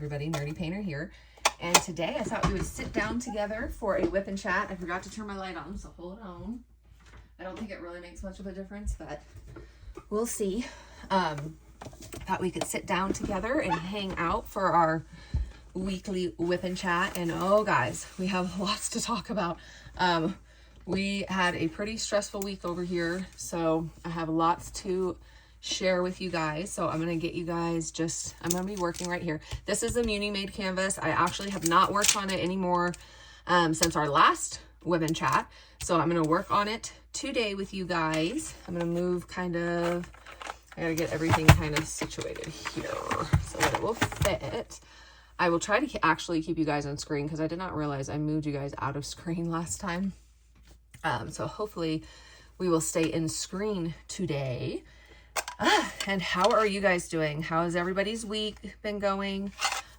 everybody, Nerdy Painter here. And today I thought we would sit down together for a whip and chat. I forgot to turn my light on, so hold on. I don't think it really makes much of a difference, but we'll see. Thought we could sit down together and hang out for our weekly whip and chat. And oh guys, we have lots to talk about. We had a pretty stressful week over here, so I have lots to share with you guys. So I'm going to get you guys I'm going to be working right here. This is a Muni made canvas. I actually have not worked on it anymore since our last whip and chat. So I'm going to work on it today with you guys. I'm going to move I got to get everything kind of situated here so that it will fit. I will try to actually keep you guys on screen because I did not realize I moved you guys out of screen last time. So hopefully we will stay in screen today. And how are you guys doing? How has everybody's week been going?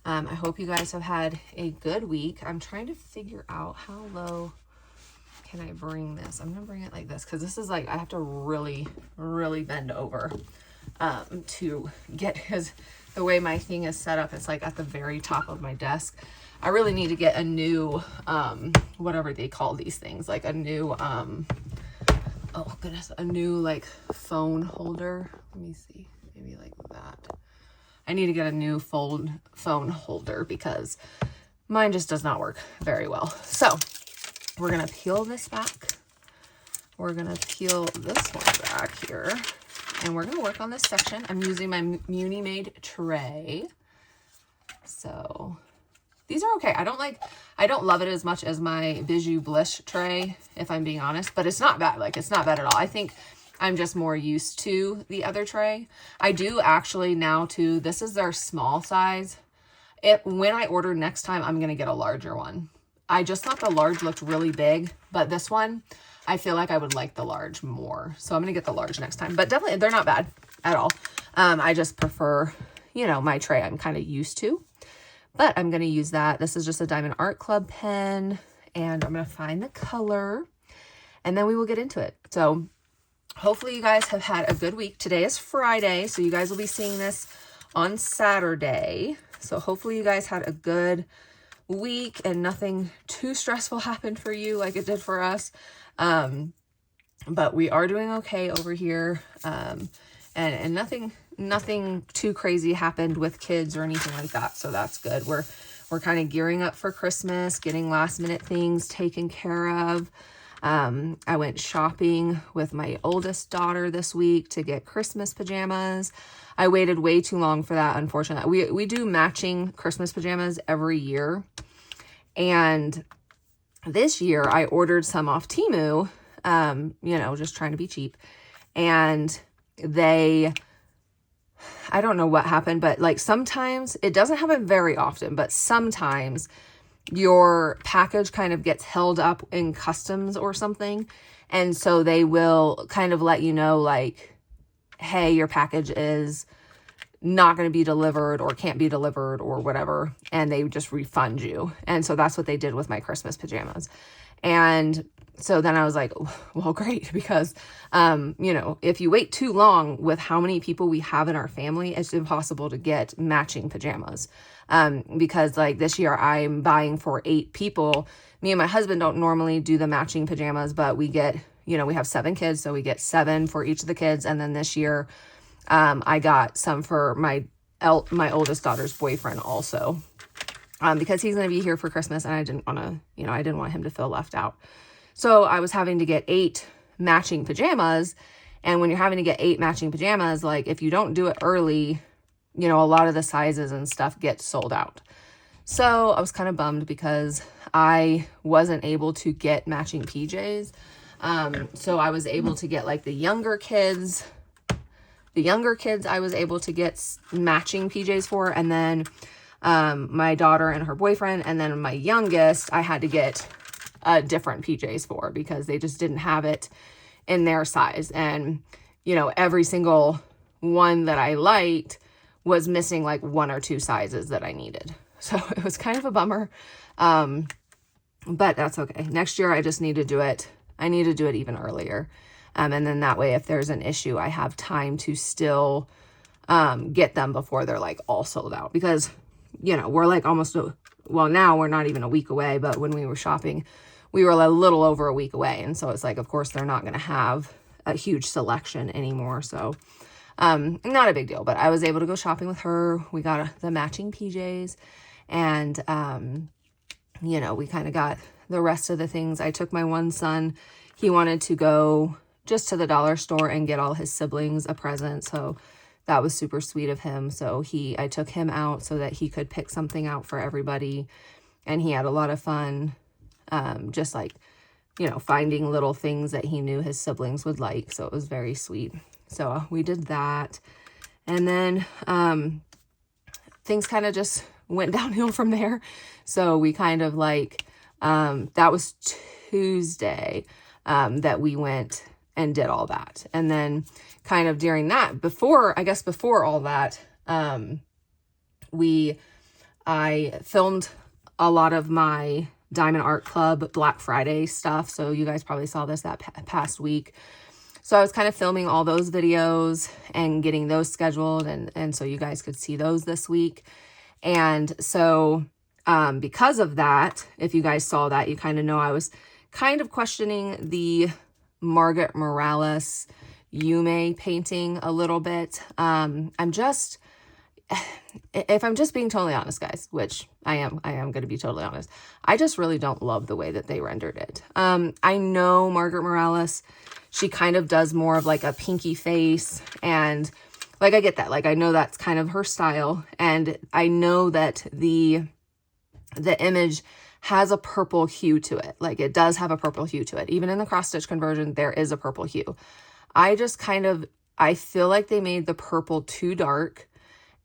I hope you guys have had a good week. I'm trying to figure out how low can I bring this. I'm gonna bring it like this because this is like I have to really bend over to get, because the way my thing is set up, it's like at the very top of my desk. I really need to get a new whatever they call these things, like a new oh goodness, a new like phone holder. Let me see, maybe like that. I need to get a new phone holder because mine just does not work very well. So we're gonna peel this back. We're gonna peel this one back here, and we're gonna work on this section. I'm using my Muni made tray. So these are okay. I don't love it as much as my Bijou Bliss tray, if I'm being honest, but it's not bad. Like, it's not bad at all. I think I'm just more used to the other tray. I do actually now too, this is their small size. When I order next time, I'm going to get a larger one. I just thought the large looked really big, but this one, I feel like I would like the large more. So I'm going to get the large next time, but definitely they're not bad at all. I just prefer, my tray I'm kind of used to. But I'm going to use that. This is just a Diamond Art Club pen, and I'm going to find the color, and then we will get into it. So hopefully you guys have had a good week. Today is Friday, so you guys will be seeing this on Saturday. So hopefully you guys had a good week and nothing too stressful happened for you like it did for us. But we are doing okay over here. And nothing too crazy happened with kids or anything like that. So that's good. We're kind of gearing up for Christmas, getting last minute things taken care of. I went shopping with my oldest daughter this week to get Christmas pajamas. I waited way too long for that, unfortunately. We do matching Christmas pajamas every year. And this year I ordered some off Temu, just trying to be cheap. And I don't know what happened, but like sometimes, it doesn't happen very often, but sometimes your package kind of gets held up in customs or something. And so they will kind of let you know like, hey, your package is not going to be delivered or can't be delivered or whatever. And they just refund you. And so that's what they did with my Christmas pajamas. And so then I was like, well, great, because, if you wait too long with how many people we have in our family, it's impossible to get matching pajamas. Because like this year I'm buying for 8 people. Me and my husband don't normally do the matching pajamas, but we get, we have 7 kids, so we get 7 for each of the kids. And then this year, I got some for my oldest daughter's boyfriend also, because he's going to be here for Christmas and I didn't want him to feel left out. So I was having to get 8 matching pajamas. And when you're having to get 8 matching pajamas, like if you don't do it early, a lot of the sizes and stuff get sold out. So I was kind of bummed because I wasn't able to get matching PJs. So I was able to get like the younger kids I was able to get matching PJs for. And then my daughter and her boyfriend. And then my youngest, I had to get different PJs for because they just didn't have it in their size. And, every single one that I liked was missing like 1 or 2 sizes that I needed. So it was kind of a bummer. But that's okay. Next year, I just need to do it. I need to do it even earlier. And then that way, if there's an issue, I have time to still get them before they're like all sold out. Because you know, we're like almost, well, now we're not even a week away, but when we were shopping, we were a little over a week away. And so it's like, of course, they're not going to have a huge selection anymore. So, not a big deal, but I was able to go shopping with her. We got the matching PJs and, you know, we kind of got the rest of the things. I took my one son, he wanted to go just to the dollar store and get all his siblings a present. So that was super sweet of him. So I took him out so that he could pick something out for everybody. And he had a lot of fun, just like, you know, finding little things that he knew his siblings would like. So it was very sweet. So we did that. And then things kind of just went downhill from there. So we kind of like, that was Tuesday that we went and did all that. And then kind of during that, before all that, I filmed a lot of my Diamond Art Club Black Friday stuff. So you guys probably saw this that past week. So I was kind of filming all those videos and getting those scheduled. And so you guys could see those this week. And so, because of that, if you guys saw that, you kind of know I was kind of questioning the Margaret Morales Yume painting a little bit. If I'm just being totally honest, guys, which I am going to be totally honest, I just really don't love the way that they rendered it. I know Margaret Morales, she kind of does more of like a pinky face, and like, I get that. Like, I know that's kind of her style, and I know that the image has a purple hue to it. Like, it does have a purple hue to it. Even in the cross stitch conversion, there is a purple hue. I feel like they made the purple too dark,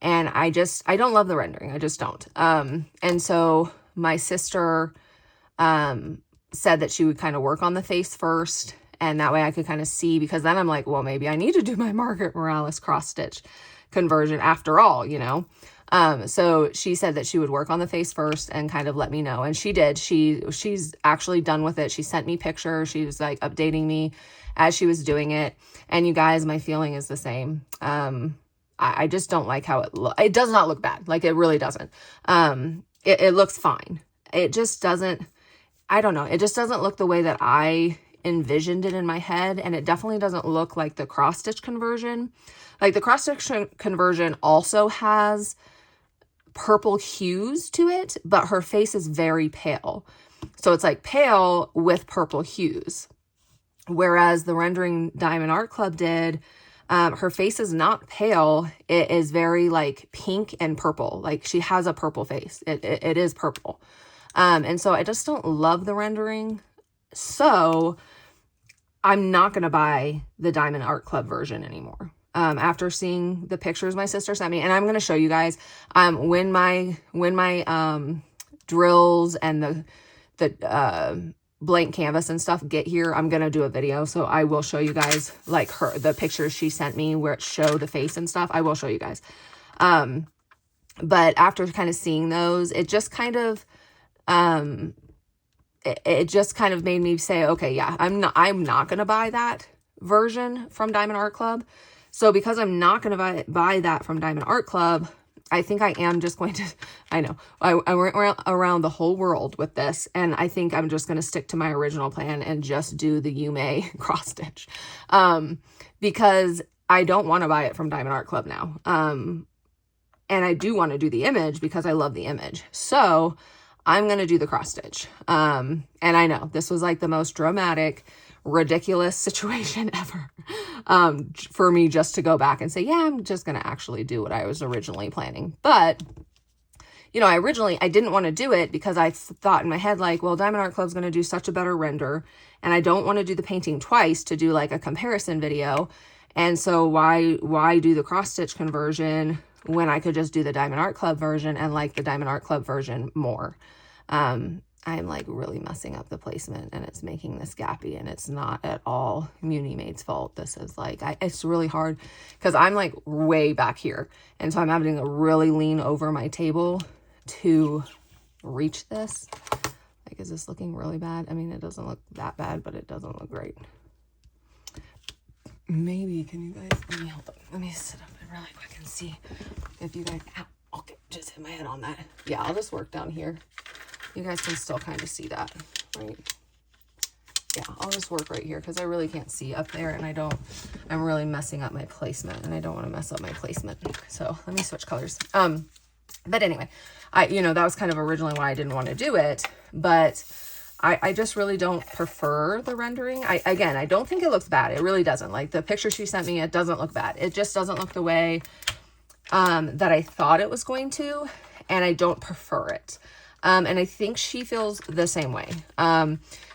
and I don't love the rendering. I just don't. And so my sister said that she would kind of work on the face first, and that way I could kind of see, because then I'm like, well, maybe I need to do my Margaret Morales cross stitch conversion after all, you know? So she said that she would work on the face first and kind of let me know. And she did. She's actually done with it. She sent me pictures. She was like updating me as she was doing it. And you guys, my feeling is the same. I just don't like how it does not look bad. Like, it really doesn't. It looks fine. It just doesn't, I don't know. It just doesn't look the way that I envisioned it in my head. And it definitely doesn't look like the cross stitch conversion. Like, the cross stitch conversion also has purple hues to it, but her face is very pale. So it's like pale with purple hues. Whereas the rendering Diamond Art Club did, her face is not pale. It is very like pink and purple. Like, she has a purple face. It is purple. And so I just don't love the rendering. So I'm not going to buy the Diamond Art Club version anymore. After seeing the pictures my sister sent me, and I'm going to show you guys, when my drills and the blank canvas and stuff get here, I'm going to do a video. So I will show you guys like the pictures she sent me where it show the face and stuff. I will show you guys. But after kind of seeing those, it just kind of, it just kind of made me say, okay, yeah, I'm not going to buy that version from Diamond Art Club. So because I'm not going to buy that from Diamond Art Club, I think I am just going to, I know, I went around the whole world with this, and I think I'm just going to stick to my original plan and just do the Yume cross stitch, because I don't want to buy it from Diamond Art Club now. And I do want to do the image because I love the image. So I'm going to do the cross stitch. And I know this was like the most dramatic, ridiculous situation ever, for me just to go back and say, yeah, I'm just going to actually do what I was originally planning. But, you know, I didn't want to do it because I thought in my head, like, well, Diamond Art Club's going to do such a better render, and I don't want to do the painting twice to do like a comparison video. And so why do the cross stitch conversion when I could just do the Diamond Art Club version and like the Diamond Art Club version more? I'm like really messing up the placement, and it's making this gappy, and it's not at all Muni Made's fault. This is like, it's really hard because I'm like way back here. And so I'm having to really lean over my table to reach this. Like, is this looking really bad? I mean, it doesn't look that bad, but it doesn't look great. Maybe, can you guys, let me sit up really quick and see if you guys, ow, okay, just hit my head on that. Yeah, I'll just work down here. You guys can still kind of see that, right? Yeah, I'll just work right here because I really can't see up there, and I'm really messing up my placement, and I don't want to mess up my placement. So let me switch colors. But anyway, that was kind of originally why I didn't want to do it, but I just really don't prefer the rendering. Again, I don't think it looks bad. It really doesn't. Like the picture she sent me, it doesn't look bad. It just doesn't look the way that I thought it was going to, and I don't prefer it. And I think she feels the same way.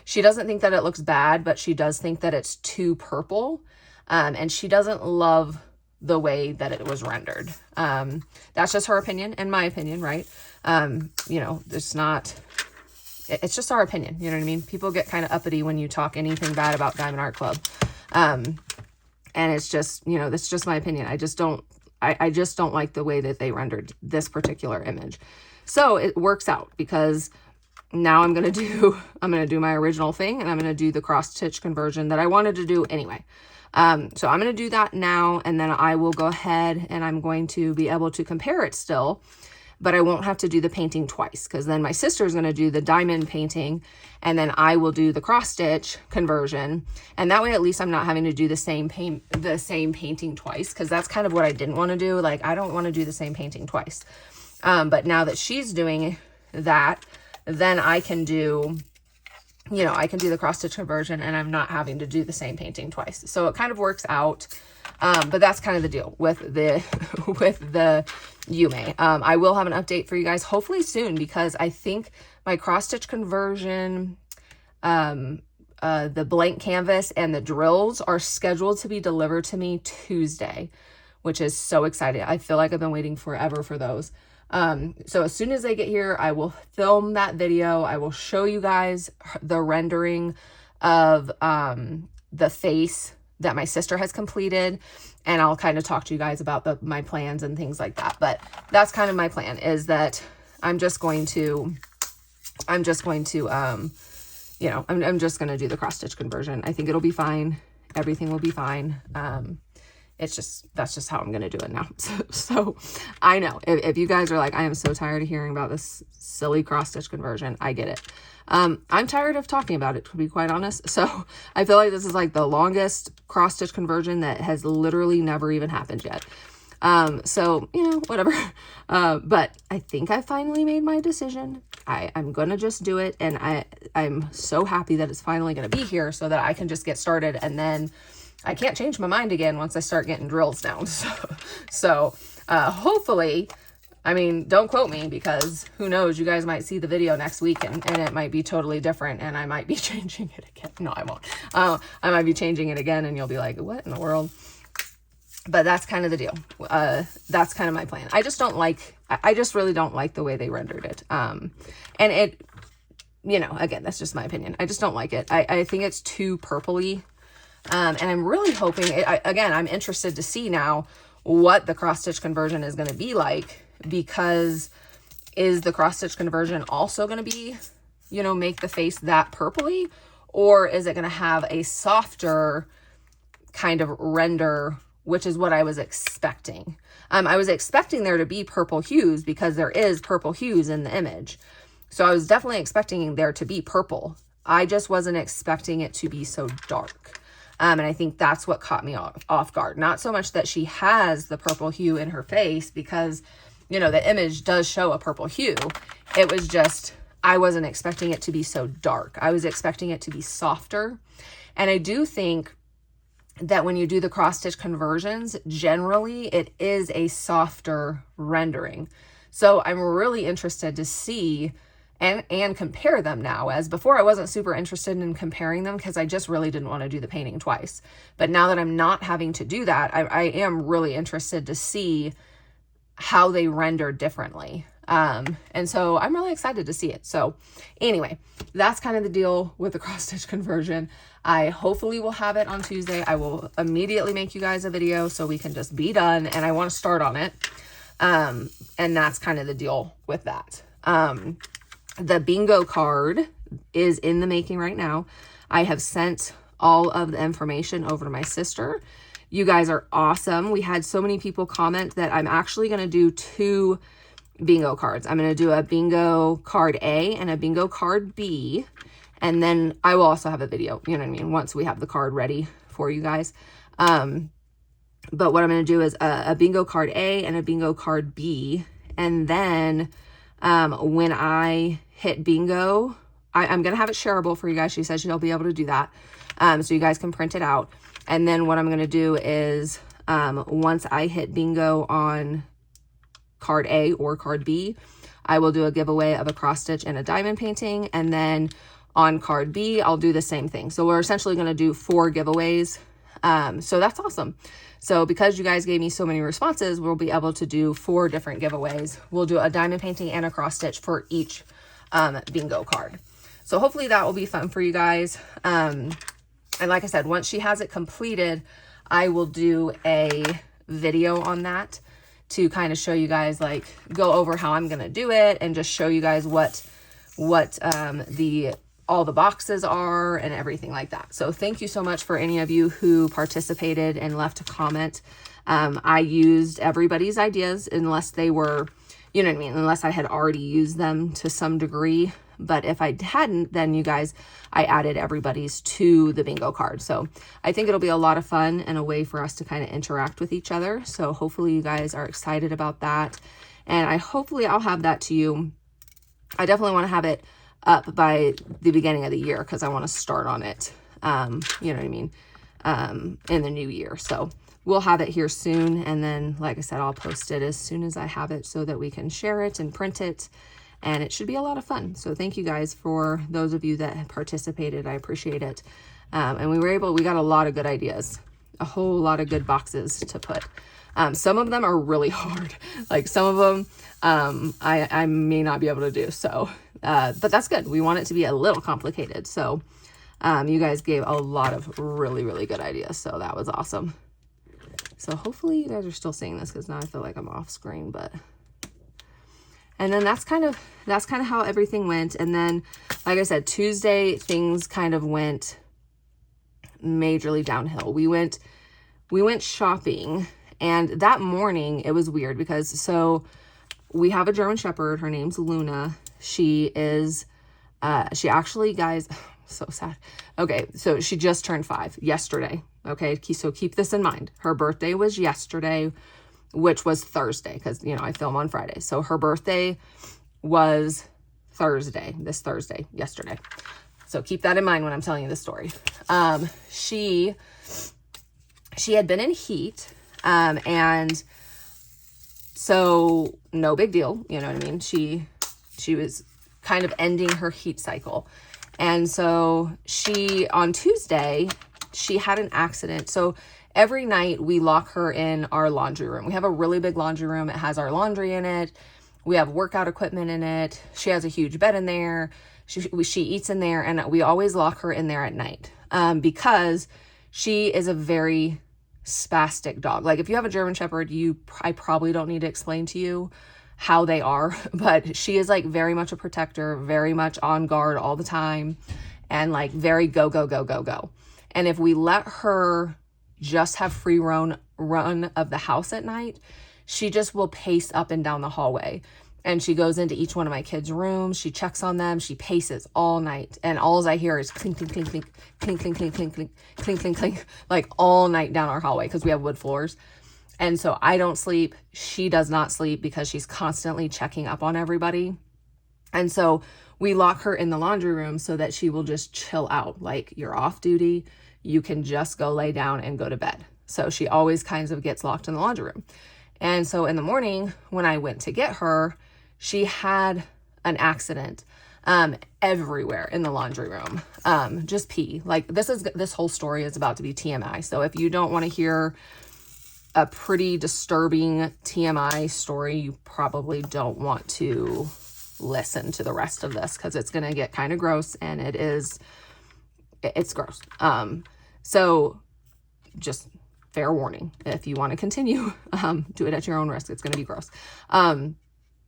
She doesn't think that it looks bad, but she does think that it's too purple. And she doesn't love the way that it was rendered. That's just her opinion and my opinion, right? It's just our opinion. You know what I mean? People get kind of uppity when you talk anything bad about Diamond Art Club. And it's just, that's just my opinion. I just don't like the way that they rendered this particular image. So it works out because now I'm going to do my original thing, and I'm going to do the cross stitch conversion that I wanted to do anyway. So I'm going to do that now, and then I will go ahead and I'm going to be able to compare it still, but I won't have to do the painting twice, because then my sister is going to do the diamond painting, and then I will do the cross stitch conversion. And that way, at least I'm not having to do the same painting twice, because that's kind of what I didn't want to do. Like, I don't want to do the same painting twice. But now that she's doing that, then I can do, the cross stitch conversion, and I'm not having to do the same painting twice. So it kind of works out. But that's kind of the deal with the Yume. I will have an update for you guys hopefully soon, because I think my cross stitch conversion, the blank canvas and the drills are scheduled to be delivered to me Tuesday, which is so exciting. I feel like I've been waiting forever for those. So as soon as they get here, I will film that video. I will show you guys the rendering of the face that my sister has completed, and I'll kind of talk to you guys about my plans and things like that. But that's kind of my plan, is that I'm just going to do the cross stitch conversion. I think it'll be fine. Everything will be fine. That's just how I'm going to do it now. So I know if you guys are like, I am so tired of hearing about this silly cross stitch conversion, I get it. I'm tired of talking about it, to be quite honest. So I feel like this is like the longest cross stitch conversion that has literally never even happened yet. So, whatever. But I think I finally made my decision. I'm going to just do it. And I'm so happy that it's finally going to be here, so that I can just get started, and then I can't change my mind again once I start getting drills down. So hopefully, don't quote me, because who knows, you guys might see the video next week and it might be totally different, and I might be changing it again. No, I won't. I might be changing it again, and you'll be like, what in the world? But that's kind of the deal. That's kind of my plan. I just really don't like the way they rendered it. And it, again, that's just my opinion. I just don't like it. I think it's too purpley. And I'm really hoping, again, I'm interested to see now what the cross stitch conversion is going to be like, because is the cross stitch conversion also going to be, make the face that purpley, or is it going to have a softer kind of render, which is what I was expecting. I was expecting there to be purple hues, because there is purple hues in the image. So I was definitely expecting there to be purple. I just wasn't expecting it to be so dark. And I think that's what caught me off guard. Not so much that she has the purple hue in her face, because, the image does show a purple hue. It was just, I wasn't expecting it to be so dark. I was expecting it to be softer. And I do think that when you do the cross stitch conversions, generally it is a softer rendering. So I'm really interested to see and compare them now, as before I wasn't super interested in comparing them, because I just really didn't want to do the painting twice. But now that I'm not having to do that, I am really interested to see how they render differently. And so I'm really excited to see it. So anyway, that's kind of the deal with the cross stitch conversion. I hopefully will have it on Tuesday. I will immediately make you guys a video so we can just be done, and I want to start on it. And that's kind of the deal with that. The bingo card is in the making right now. I have sent all of the information over to my sister. You guys are awesome. We had so many people comment that I'm actually going to do 2 bingo cards. I'm going to do a bingo card A and a bingo card B. And then I will also have a video, you know what I mean, once we have the card ready for you guys. But what I'm going to do is a bingo card A and a bingo card B. And then when I hit bingo, I'm going to have it shareable for you guys. She said she'll be able to do that. So you guys can print it out. And then what I'm going to do is once I hit bingo on card A or card B, I will do a giveaway of a cross stitch and a diamond painting. And then on card B, I'll do the same thing. So we're essentially going to do 4 giveaways. So that's awesome. So because you guys gave me so many responses, we'll be able to do 4 different giveaways. We'll do a diamond painting and a cross stitch for each bingo card. So hopefully that will be fun for you guys. And like I said, once she has it completed, I will do a video on that to kind of show you guys, like, go over how I'm going to do it and just show you guys what all the boxes are and everything like that. So thank you so much for any of you who participated and left a comment. I used everybody's ideas unless they were, you know what I mean, unless I had already used them to some degree. But if I hadn't, then you guys, I added everybody's to the bingo card. So I think it'll be a lot of fun and a way for us to kind of interact with each other. So hopefully you guys are excited about that. And hopefully I'll have that to you. I definitely want to have it up by the beginning of the year because I want to start on it, you know what I mean, in the new year. So we'll have it here soon. And then, like I said, I'll post it as soon as I have it so that we can share it and print it. And it should be a lot of fun. So thank you guys for those of you that participated. I appreciate it. And we got a lot of good ideas, a whole lot of good boxes to put. Some of them are really hard. Like some of them, I may not be able to do. So, but that's good. We want it to be a little complicated. So, you guys gave a lot of really, really good ideas. So that was awesome. So hopefully you guys are still seeing this because now I feel like I'm off screen, but. And then that's kind of how everything went. And then, like I said, Tuesday, things kind of went majorly downhill. We went shopping, and that morning it was weird because, so we have a German Shepherd. Her name's Luna. She actually, guys, so sad. Okay. So she just turned 5 yesterday. Okay. So keep this in mind. Her birthday was yesterday, which was Thursday, because, you know, I film on Friday. So her birthday was this Thursday, yesterday. So keep that in mind when I'm telling you this story. She had been in heat, and so no big deal, you know what I mean? She was kind of ending her heat cycle. And so on Tuesday, she had an accident. So every night we lock her in our laundry room. We have a really big laundry room. It has our laundry in it. We have workout equipment in it. She has a huge bed in there. She eats in there, and we always lock her in there at night because she is a very spastic dog. Like if you have a German Shepherd, I probably don't need to explain to you how they are, but she is like very much a protector, very much on guard all the time, and like very go, go, go, go, go. And if we let her just have free run of the house at night, she just will pace up and down the hallway. And she goes into each one of my kids' rooms. She checks on them. She paces all night. And all I hear is clink, clink, clink, clink, clink, clink, clink, clink, clink, clink, clink, clink, like all night down our hallway because we have wood floors. And so I don't sleep. She does not sleep because she's constantly checking up on everybody. And so we lock her in the laundry room so that she will just chill out. Like, you're off duty. You can just go lay down and go to bed. So she always kind of gets locked in the laundry room. And so in the morning when I went to get her, she had an accident everywhere in the laundry room. Just pee. Like this whole story is about to be TMI. So if you don't want to hear a pretty disturbing TMI story, you probably don't want to listen to the rest of this because it's going to get kind of gross, and it's gross. So just fair warning, if you want to continue, do it at your own risk. It's going to be gross.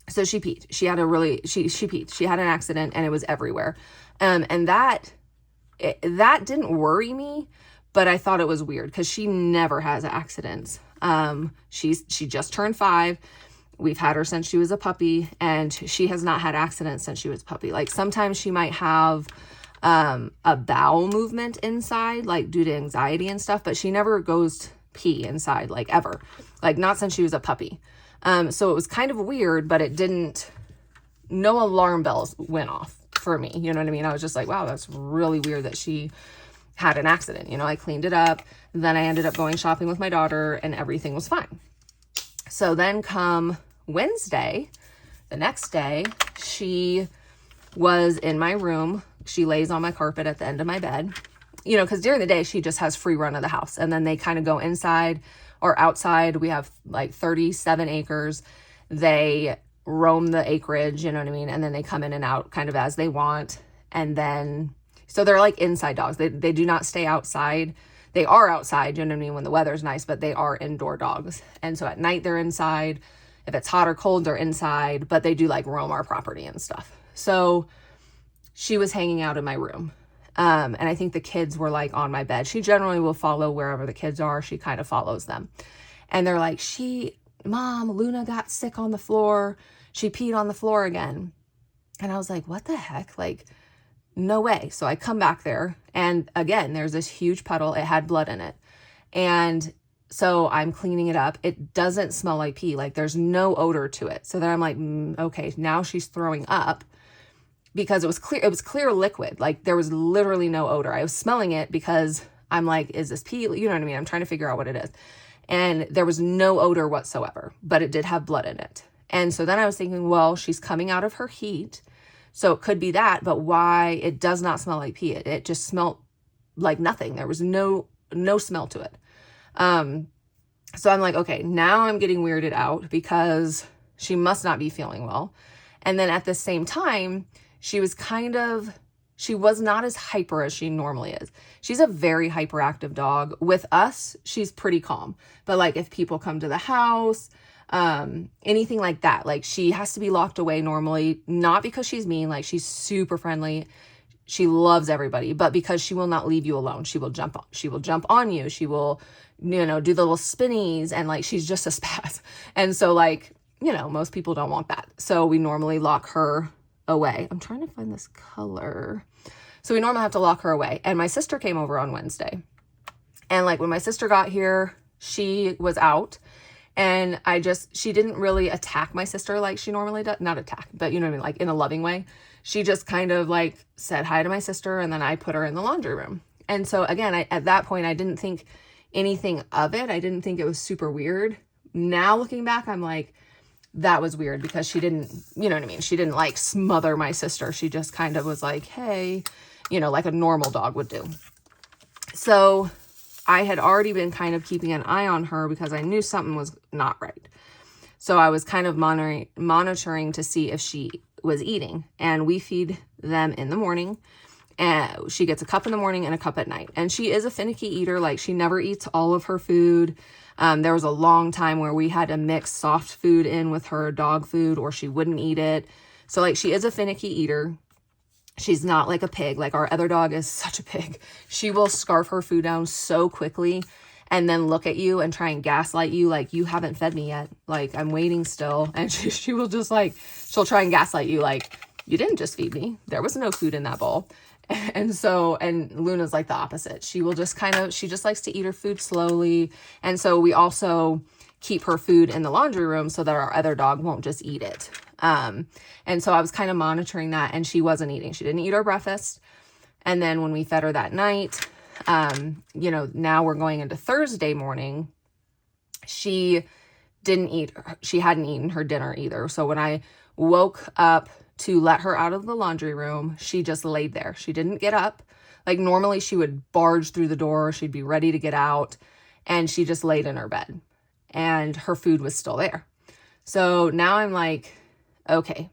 So she peed. She peed. She had an accident, and it was everywhere. And that didn't worry me, but I thought it was weird because she never has accidents. She just turned 5. We've had her since she was a puppy, and she has not had accidents since she was a puppy. Like sometimes she might have a bowel movement inside, like due to anxiety and stuff, but she never goes pee inside, like ever, like not since she was a puppy. So it was kind of weird, but it didn't, no alarm bells went off for me. You know what I mean? I was just like, wow, that's really weird that she had an accident. You know, I cleaned it up. Then I ended up going shopping with my daughter and everything was fine. So then come Wednesday, the next day, she was in my room. She lays on my carpet at the end of my bed, you know, because during the day she just has free run of the house, and then they kind of go inside or outside. We have like 37 acres. They roam the acreage, you know what I mean? And then they come in and out kind of as they want. And then, so they're like inside dogs. They do not stay outside. They are outside, you know what I mean, when the weather's nice, but they are indoor dogs. And so at night they're inside. If it's hot or cold, they're inside, but they do like roam our property and stuff. So she was hanging out in my room. And I think the kids were like on my bed. She generally will follow wherever the kids are. She kind of follows them. And they're like, Mom, Luna got sick on the floor. She peed on the floor again. And I was like, what the heck? Like, no way. So I come back there, and again, there's this huge puddle. It had blood in it. And so I'm cleaning it up. It doesn't smell like pee. Like there's no odor to it. So then I'm like, okay, now she's throwing up, because it was clear liquid. Like there was literally no odor. I was smelling it because I'm like, is this pee? You know what I mean? I'm trying to figure out what it is. And there was no odor whatsoever, but it did have blood in it. And so then I was thinking, well, she's coming out of her heat, so it could be that, but why? It does not smell like pee. It just smelled like nothing. There was no smell to it. So I'm like, okay, now I'm getting weirded out because she must not be feeling well. And then at the same time, she was not as hyper as she normally is. She's a very hyperactive dog. With us, she's pretty calm. But like if people come to the house, anything like that, like she has to be locked away normally, not because she's mean, like she's super friendly. She loves everybody, but because she will not leave you alone. She will jump on you. She will, you know, do the little spinnies, and like, she's just a spaz. And so like, you know, most people don't want that. So we normally lock her away. I'm trying to find this color. So we normally have to lock her away. And my sister came over on Wednesday. And like when my sister got here, she was out, and she didn't really attack my sister like she normally does. Not attack, but you know what I mean? Like in a loving way. She just kind of like said hi to my sister, and then I put her in the laundry room. And so again, at that point, I didn't think anything of it. I didn't think it was super weird. Now looking back, I'm like, that was weird, because she didn't, you know what I mean? She didn't like smother my sister. She just kind of was like, hey, you know, like a normal dog would do. So I had already been kind of keeping an eye on her because I knew something was not right. So I was kind of monitoring to see if she was eating, and we feed them in the morning, and she gets a cup in the morning and a cup at night. And she is a finicky eater. Like she never eats all of her food. There was a long time where we had to mix soft food in with her dog food, or she wouldn't eat it. So like she is a finicky eater. She's not like a pig. Like our other dog is such a pig. She will scarf her food down so quickly and then look at you and try and gaslight you. Like, you haven't fed me yet. Like, I'm waiting still. And she will just like, she'll try and gaslight you. Like, you didn't just feed me. There was no food in that bowl. And Luna's like the opposite. She will just she just likes to eat her food slowly. And so we also keep her food in the laundry room so that our other dog won't just eat it. And so I was kind of monitoring that, and she wasn't eating. She didn't eat her breakfast. And then when we fed her that night, you know, now we're going into Thursday morning, she hadn't eaten her dinner either. So when I woke up to let her out of the laundry room, she just laid there. She didn't get up. Like normally she would barge through the door. She'd be ready to get out, and she just laid in her bed, and her food was still there. So now I'm like, okay,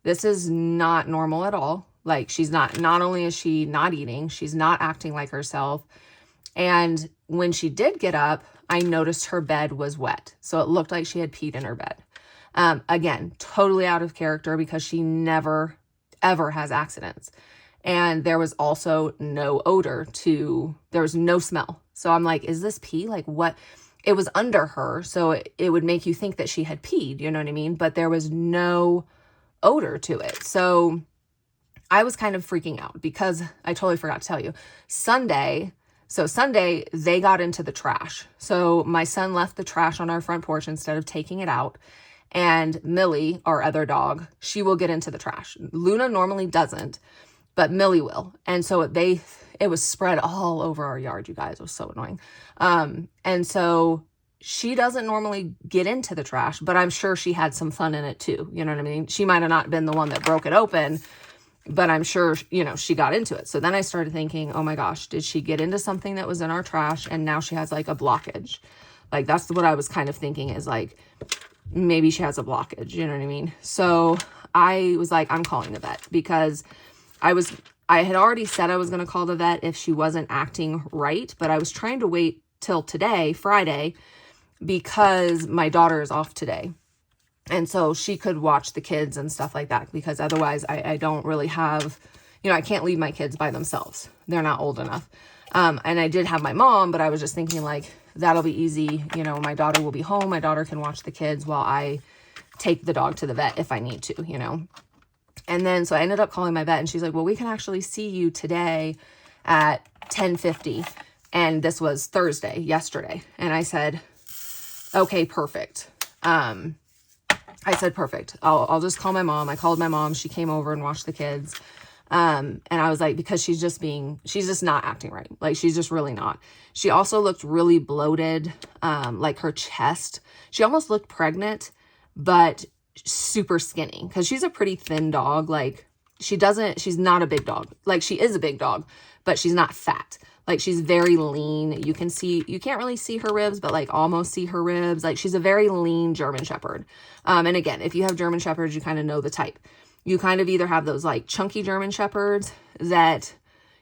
this is not normal at all. Like not only is she not eating, she's not acting like herself. And when she did get up, I noticed her bed was wet. So it looked like she had peed in her bed. Again, totally out of character, because she never, ever has accidents. And there was also no odor there was no smell. So I'm like, is this pee? Like what? it was under her, so it would make you think that she had peed, you know what I mean? But there was no odor to it. So I was kind of freaking out because I totally forgot to tell you. Sunday, they got into the trash. So my son left the trash on our front porch instead of taking it out. And Millie, our other dog, she will get into the trash. Luna normally doesn't, but Millie will. And so it was spread all over our yard, you guys. It was so annoying. And so she doesn't normally get into the trash, but I'm sure she had some fun in it too. You know what I mean? She might have not been the one that broke it open, but I'm sure, she got into it. So then I started thinking, oh my gosh, did she get into something that was in our trash and now she has like a blockage? Like, that's what I was kind of thinking, is like, maybe she has a blockage, you know what I mean? So I was like, I'm calling the vet, because I had already said I was going to call the vet if she wasn't acting right, but I was trying to wait till today, Friday, because my daughter is off today. And so she could watch the kids and stuff like that, because otherwise I don't really have, I can't leave my kids by themselves. They're not old enough. And I did have my mom, but I was just thinking like, that'll be easy. My daughter will be home. My daughter can watch the kids while I take the dog to the vet if I need to, And then, so I ended up calling my vet, and she's like, well, we can actually see you today at 10:50. And this was Thursday, yesterday. And I said, okay, perfect. I said, perfect. I'll just call my mom. I called my mom. She came over and watched the kids. And I was like, because she's just not acting right. Like, she's just really not. She also looked really bloated. Like her chest, she almost looked pregnant, but super skinny, because she's a pretty thin dog. Like, she's not a big dog. Like, she is a big dog, but she's not fat. Like, she's very lean. You can't really see her ribs, but like almost see her ribs. Like, she's a very lean German Shepherd. And again, if you have German Shepherds, you kind of know the type. You kind of either have those like chunky German Shepherds that,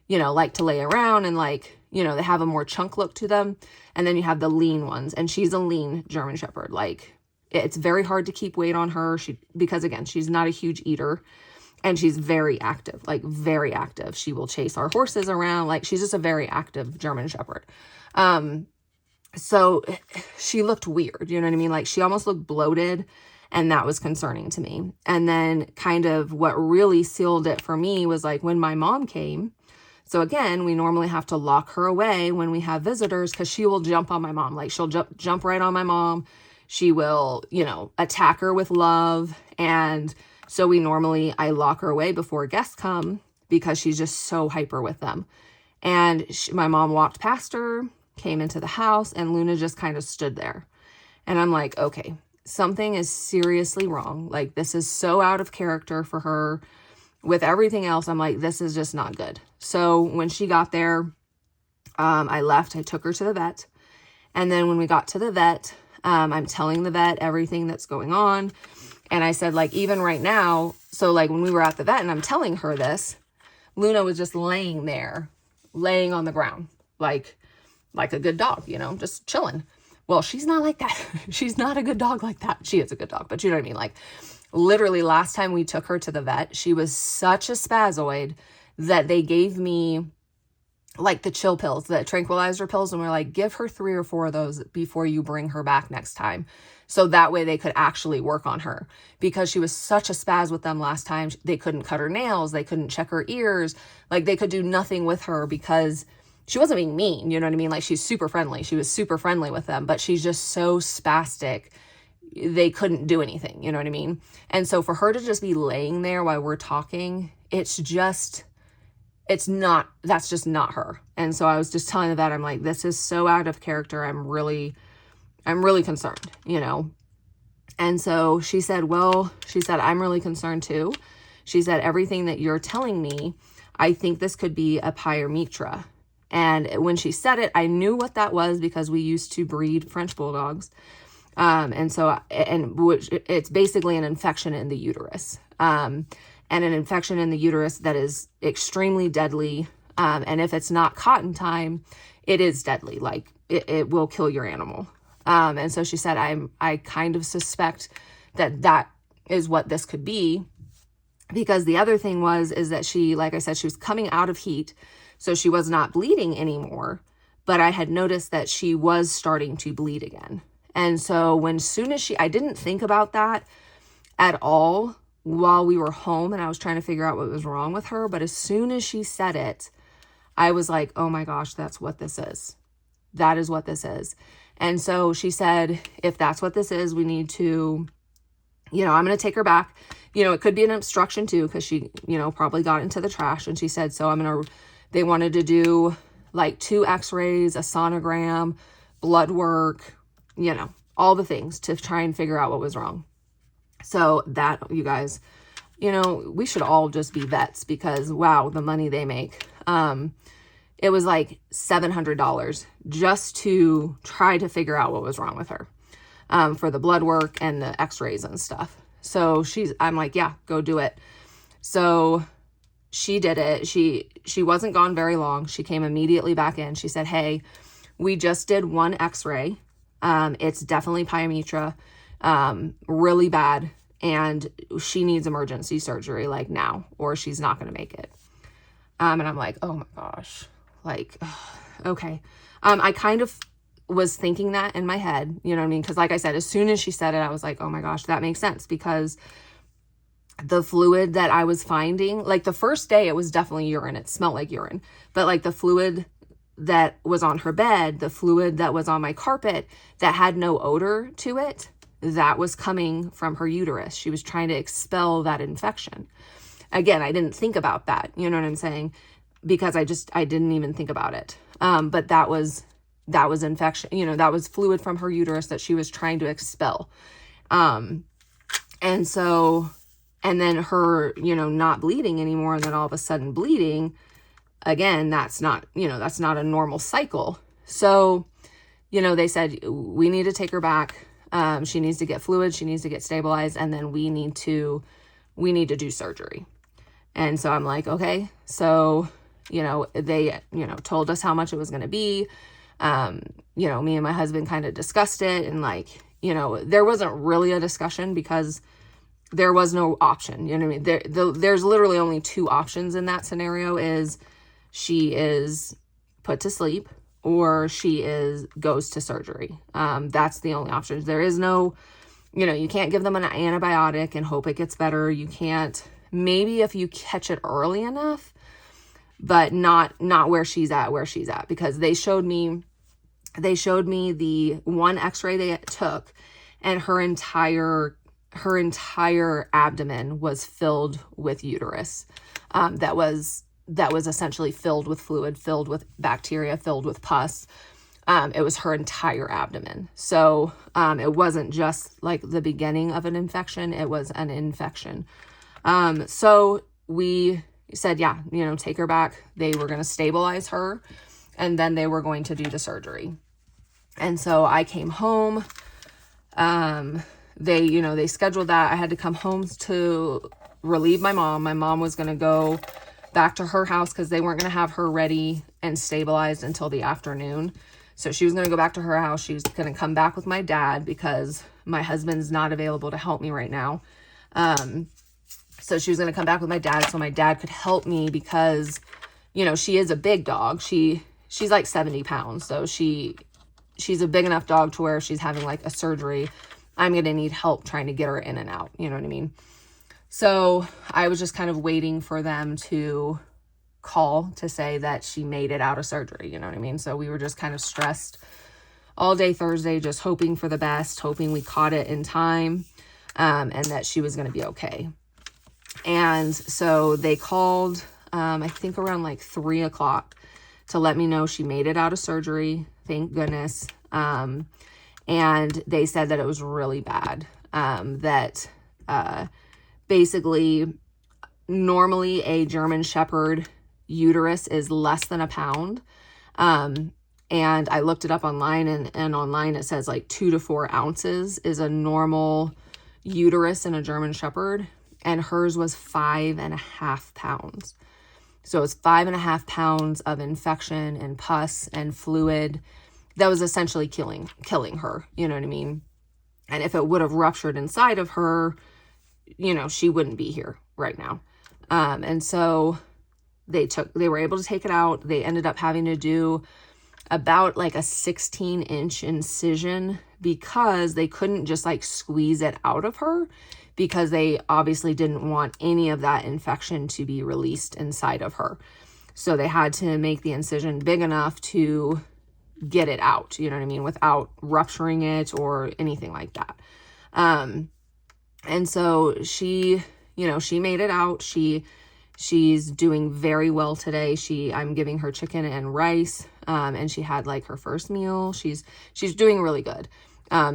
like to lay around and like, they have a more chunk look to them. And then you have the lean ones, and she's a lean German Shepherd. Like, it's very hard to keep weight on her. Because again, she's not a huge eater. And she's very active, like very active. She will chase our horses around. Like, she's just a very active German Shepherd. So she looked weird, you know what I mean? Like, she almost looked bloated, and that was concerning to me. And then kind of what really sealed it for me was like when my mom came. So again, we normally have to lock her away when we have visitors, because she will jump on my mom. Like, she'll jump right on my mom. She will, attack her with love. And so I lock her away before guests come, because she's just so hyper with them. And my mom walked past her, came into the house, and Luna just kind of stood there. And I'm like, okay, something is seriously wrong. Like, this is so out of character for her. With everything else, I'm like, this is just not good. So when she got there, I left. I took her to the vet. And then when we got to the vet, I'm telling the vet everything that's going on. And I said, like, even right now, so like when we were at the vet and I'm telling her this, Luna was just laying there, laying on the ground, like a good dog, just chilling. Well, she's not like that. She's not a good dog like that. She is a good dog, but you know what I mean? Like, literally last time we took her to the vet, she was such a spazoid that they gave me like the chill pills, the tranquilizer pills. And we're like, give her 3 or 4 of those before you bring her back next time. So that way they could actually work on her, because she was such a spaz with them last time. They couldn't cut her nails. They couldn't check her ears. Like, they could do nothing with her because she wasn't being mean. You know what I mean? Like, she's super friendly. She was super friendly with them, but she's just so spastic. They couldn't do anything. You know what I mean? And so for her to just be laying there while we're talking, that's just not her. And so I was just telling her that, I'm like, this is so out of character. I'm really concerned, And so she said, I'm really concerned too. She said, everything that you're telling me, I think this could be a pyometra. And when she said it, I knew what that was, because we used to breed French bulldogs. Which it's basically an infection in the uterus. And an infection in the uterus that is extremely deadly. And if it's not caught in time, it is deadly. Like, it will kill your animal. And so she said, I kind of suspect that is what this could be, because the other thing is that she, like I said, she was coming out of heat. So she was not bleeding anymore, but I had noticed that she was starting to bleed again. And so I didn't think about that at all while we were home and I was trying to figure out what was wrong with her. But as soon as she said it, I was like, oh my gosh, that's what this is. That is what this is. And so she said, if that's what this is, we need to, I'm going to take her back. It could be an obstruction too, because she, probably got into the trash. And she said, so they wanted to do like 2 x-rays, a sonogram, blood work, all the things to try and figure out what was wrong. So that, you guys, we should all just be vets because wow, the money they make. It was like $700 just to try to figure out what was wrong with her, for the blood work and the x-rays and stuff. So I'm like, yeah, go do it. So she did it. She wasn't gone very long. She came immediately back in. She said, hey, we just did 1 x-ray. It's definitely pyometra, really bad. And she needs emergency surgery like now, or she's not going to make it. And I'm like, oh my gosh, like, okay. I kind of was thinking that in my head, you know what I mean? Because like I said, as soon as she said it, I was like, oh my gosh, that makes sense, because the fluid that I was finding, like the first day, it was definitely urine. It smelled like urine, but like the fluid that was on her bed, the fluid that was on my carpet that had no odor to it, that was coming from her uterus. She was trying to expel that infection. Again, I didn't think about that. You know what I'm saying? Because I didn't even think about it. But that was infection, that was fluid from her uterus that she was trying to expel. And then her, not bleeding anymore. And then all of a sudden bleeding again, that's not a normal cycle. So, they said, we need to take her back. She needs to get fluid. She needs to get stabilized. And then we need to do surgery. And so I'm like, okay. So, they, told us how much it was going to be. Me and my husband kind of discussed it, and like, there wasn't really a discussion because there was no option. You know what I mean? There's literally only 2 options in that scenario: is she is put to sleep or she goes to surgery. That's the only option. There is no, you can't give them an antibiotic and hope it gets better. You can't, maybe if you catch it early enough, but not where she's at, because they showed me the 1 x-ray they took, and her entire abdomen was filled with uterus. That was essentially filled with fluid, filled with bacteria, filled with pus. It was her entire abdomen. So, it wasn't just like the beginning of an infection. It was an infection. So we said, yeah, take her back. They were going to stabilize her, and then they were going to do the surgery. And so I came home. They scheduled that. I had to come home to relieve my mom. My mom was going to go back to her house because they weren't going to have her ready and stabilized until the afternoon. So she was going to go back to her house. She was going to come back with my dad because my husband's not available to help me right now. So she was going to come back with my dad so my dad could help me because, she is a big dog. She's like 70 pounds. So she's a big enough dog to where she's having like a surgery. I'm going to need help trying to get her in and out. You know what I mean? So I was just kind of waiting for them to call to say that she made it out of surgery. You know what I mean? So we were just kind of stressed all day Thursday, just hoping for the best, hoping we caught it in time, and that she was going to be okay. And so they called, I think around like 3 o'clock to let me know she made it out of surgery. Thank goodness. And they said that it was really bad. Basically, normally a German Shepherd uterus is less than a pound. And I looked it up online, and online it says like 2 to 4 ounces is a normal uterus in a German Shepherd. And hers was 5.5 pounds. So it's 5.5 pounds of infection and pus and fluid that was essentially killing her. You know what I mean? And if it would have ruptured inside of her, she wouldn't be here right now. And so they were able to take it out. They ended up having to do about like a 16-inch incision because they couldn't just like squeeze it out of her, because they obviously didn't want any of that infection to be released inside of her. So they had to make the incision big enough to get it out, you know what I mean, without rupturing it or anything like that. And so she, you know, she made it out. She's doing very well today. I'm giving her chicken and rice, and she had like her first meal. She's doing really good.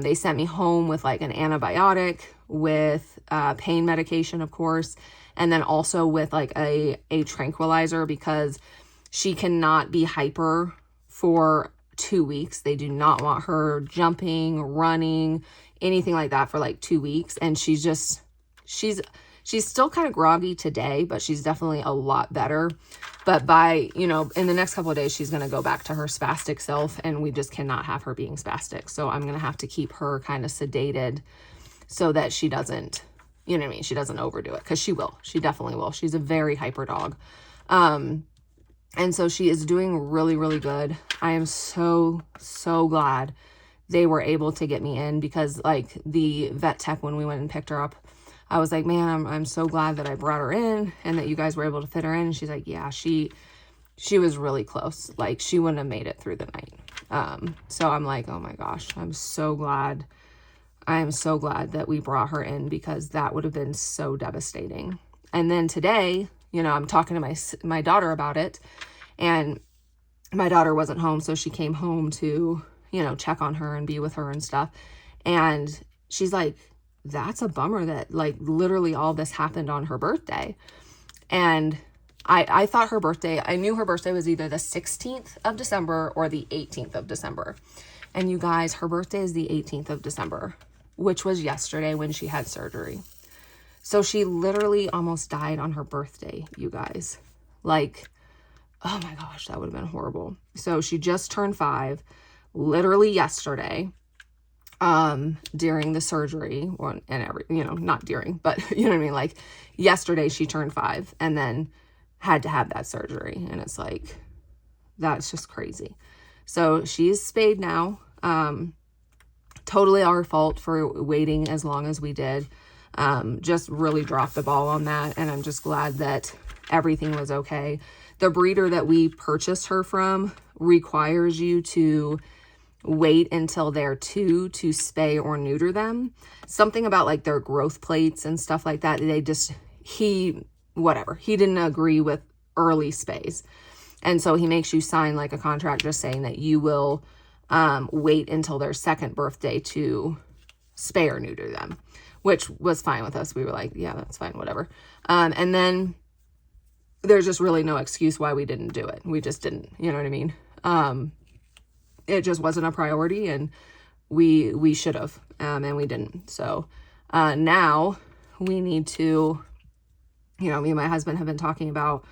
They sent me home with like an antibiotic, with pain medication, of course, and then also with like a tranquilizer, because she cannot be hyper for 2 weeks. They do not want her jumping, running, anything like that for like 2 weeks. And she's still kind of groggy today, but she's definitely a lot better. But by, you know, in the next couple of days, she's going to go back to her spastic self, and we just cannot have her being spastic. So I'm going to have to keep her kind of sedated so that she doesn't, you know what I mean, she doesn't overdo it, because she will. She definitely will. She's a very hyper dog. And so she is doing really, really good. I am so, so glad they were able to get me in, because like the vet tech, when we went and picked her up, I was like, man, I'm so glad that I brought her in and that you guys were able to fit her in. And she's like, yeah, she was really close. Like, she wouldn't have made it through the night. So I'm like, oh my gosh, I'm so glad. I am so glad that we brought her in, because that would have been so devastating. And then today, you know, I'm talking to my daughter about it, and my daughter wasn't home. So she came home to, you know, check on her and be with her and stuff. And she's like, that's a bummer that like literally all this happened on her birthday. And I thought her birthday, I knew her birthday was either the 16th of December or the 18th of December. And you guys, her birthday is the 18th of December, which was yesterday when she had surgery. So she literally almost died on her birthday, you guys. Like, oh my gosh, that would have been horrible. So she just turned 5, literally yesterday. During the surgery, you know, not during, but you know what I mean? Like, yesterday she turned 5 and then had to have that surgery. And it's like, that's just crazy. So she's spayed now. Totally our fault for waiting as long as we did. Just really dropped the ball on that. And I'm just glad that everything was okay. The breeder that we purchased her from requires you to wait until they're 2 to spay or neuter them. Something about like their growth plates and stuff like that. He didn't agree with early spays. And so he makes you sign like a contract just saying that you will wait until their 2nd birthday to spay or neuter them, which was fine with us. We were like, yeah, that's fine, whatever. And then there's just really no excuse why we didn't do it. We just didn't, you know what I mean? It just wasn't a priority, and we should have, and we didn't. So now we need to, you know, me and my husband have been talking about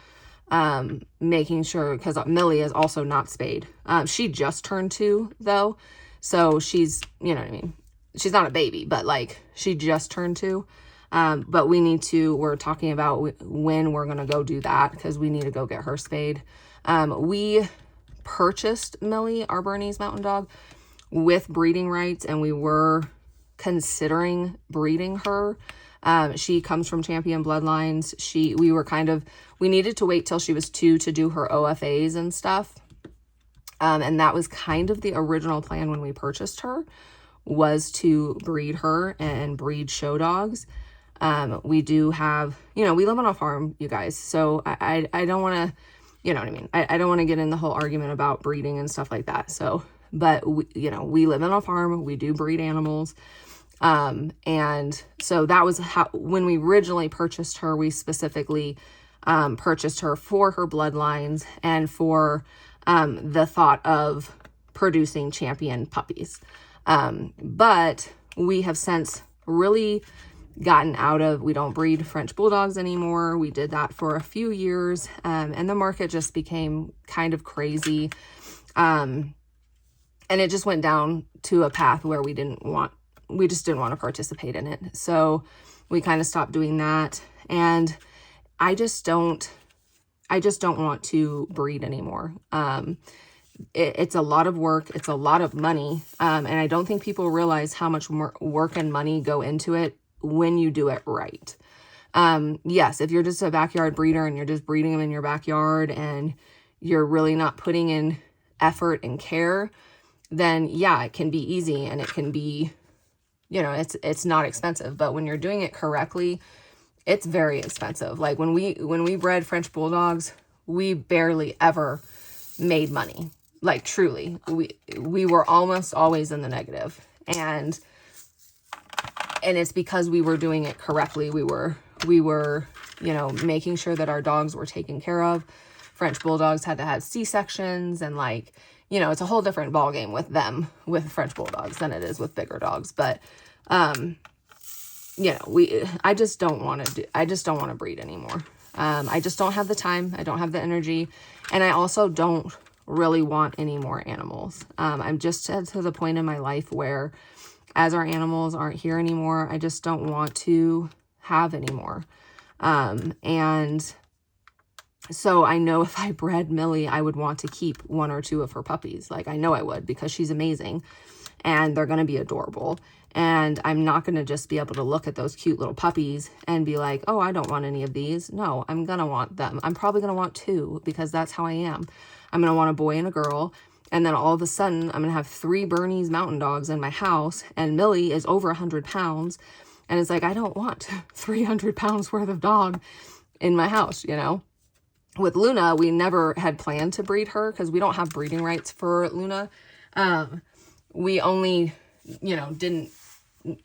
making sure, because Millie is also not spayed. She just turned 2 though, so she's, you know what I mean, she's not a baby, but like she just turned 2. But we're talking about when we're gonna go do that, because we need to go get her spayed. We purchased Millie, our Bernese Mountain Dog, with breeding rights, and we were considering breeding her. She comes from champion bloodlines. We needed to wait till she was 2 to do her OFAs and stuff. And that was kind of the original plan when we purchased her, was to breed her and breed show dogs. We do have, you know, we live on a farm, you guys. So I don't want to, you know what I mean? I don't want to get in the whole argument about breeding and stuff like that. So, but we, you know, we live on a farm, we do breed animals. And so that was how, when we originally purchased her, we specifically, purchased her for her bloodlines and for, the thought of producing champion puppies. But we have since really gotten out of, we don't breed French bulldogs anymore. We did that for a few years, and the market just became kind of crazy. And it just went down to a path where we just didn't want to participate in it. So we kind of stopped doing that. And I just don't want to breed anymore. it's a lot of work. It's a lot of money. And I don't think people realize how much more work and money go into it when you do it right. Yes, if you're just a backyard breeder and you're just breeding them in your backyard and you're really not putting in effort and care, then yeah, it can be easy and it can be, you know, it's not expensive. But when you're doing it correctly, it's very expensive. Like when we bred French Bulldogs, we barely ever made money. Like truly, we were almost always in the negative. And it's because we were doing it correctly. We were, you know, making sure that our dogs were taken care of. French Bulldogs had to have C-sections and like, you know, it's a whole different ballgame with them, with French Bulldogs than it is with bigger dogs. But, you know, I just don't want to breed anymore. I just don't have the time. I don't have the energy. And I also don't really want any more animals. I'm just to the point in my life where as our animals aren't here anymore, I just don't want to have any more. And so I know if I bred Millie, I would want to keep 1 or 2 of her puppies. Like I know I would, because she's amazing and they're going to be adorable. And I'm not going to just be able to look at those cute little puppies and be like, oh, I don't want any of these. No, I'm going to want them. I'm probably going to want 2 because that's how I am. I'm going to want a boy and a girl. And then all of a sudden I'm going to have 3 Bernese mountain dogs in my house. And Millie is over 100 pounds. And it's like, I don't want 300 pounds worth of dog in my house, you know? With Luna, we never had planned to breed her because we don't have breeding rights for Luna. We only, you know, didn't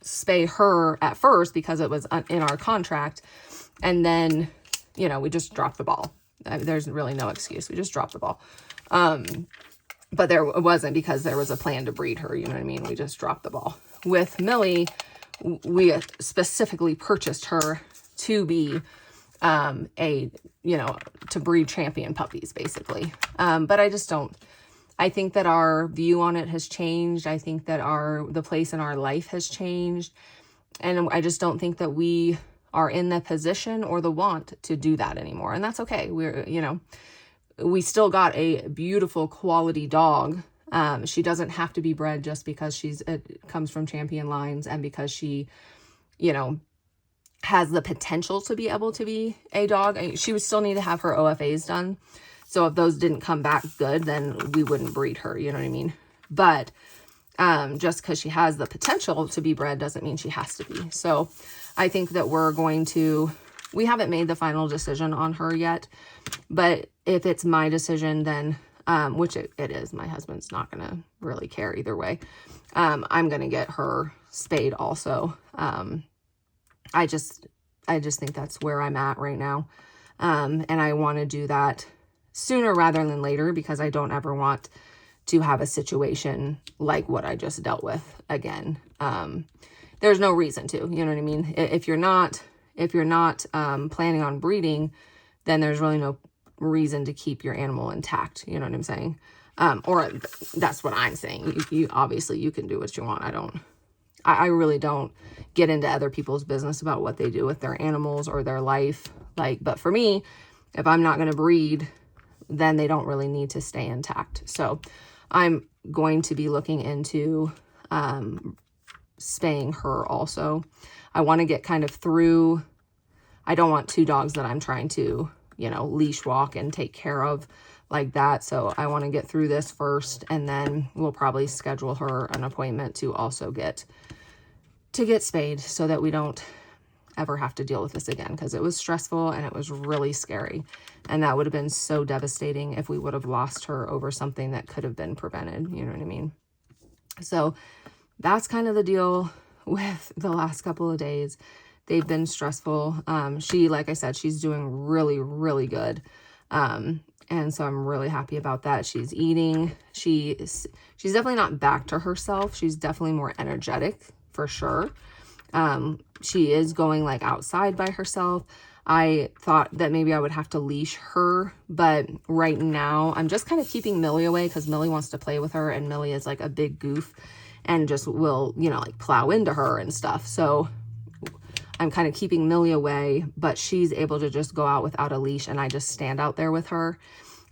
spay her at first because it was in our contract. And then, you know, we just dropped the ball. There's really no excuse. We just dropped the ball. But there wasn't because there was a plan to breed her. You know what I mean? We just dropped the ball. With Millie, we specifically purchased her to be you know, to breed champion puppies, basically. But I just don't, I think that our view on it has changed. I think that the place in our life has changed. And I just don't think that we are in the position or the want to do that anymore. And that's okay. We're, you know, we still got a beautiful quality dog. She doesn't have to be bred just because it comes from champion lines and because she, you know, has the potential to be able to be a dog. She would still need to have her OFAs done. So if those didn't come back good, then we wouldn't breed her. You know what I mean? But just because she has the potential to be bred doesn't mean she has to be. So I think that we haven't made the final decision on her yet. But if it's my decision, then, which it is, my husband's not going to really care either way. I'm going to get her spayed also. I just think that's where I'm at right now. And I want to do that sooner rather than later because I don't ever want to have a situation like what I just dealt with again. There's no reason to, you know what I mean? If you're not planning on breeding, then there's really no reason to keep your animal intact. You know what I'm saying? Or that's what I'm saying. You obviously you can do what you want. I really don't get into other people's business about what they do with their animals or their life. But for me, if I'm not going to breed, then they don't really need to stay intact. So I'm going to be looking into spaying her also. I want to get kind of through. I don't want 2 dogs that I'm trying to, you know, leash walk and take care of like that. So I want to get through this first, and then we'll probably schedule her an appointment to also get spayed so that we don't ever have to deal with this again, because it was stressful and it was really scary. And that would have been so devastating if we would have lost her over something that could have been prevented. You know what I mean? So that's kind of the deal with the last couple of days. They've been stressful. She, like I said, she's doing really, really good. And so I'm really happy about that. She's eating. She's definitely not back to herself. She's definitely more energetic for sure. She is going like outside by herself. I thought that maybe I would have to leash her, but right now I'm just kind of keeping Millie away because Millie wants to play with her, and Millie is like a big goof and just will, you know, like plow into her and stuff. So I'm kind of keeping Millie away, but she's able to just go out without a leash, and I just stand out there with her.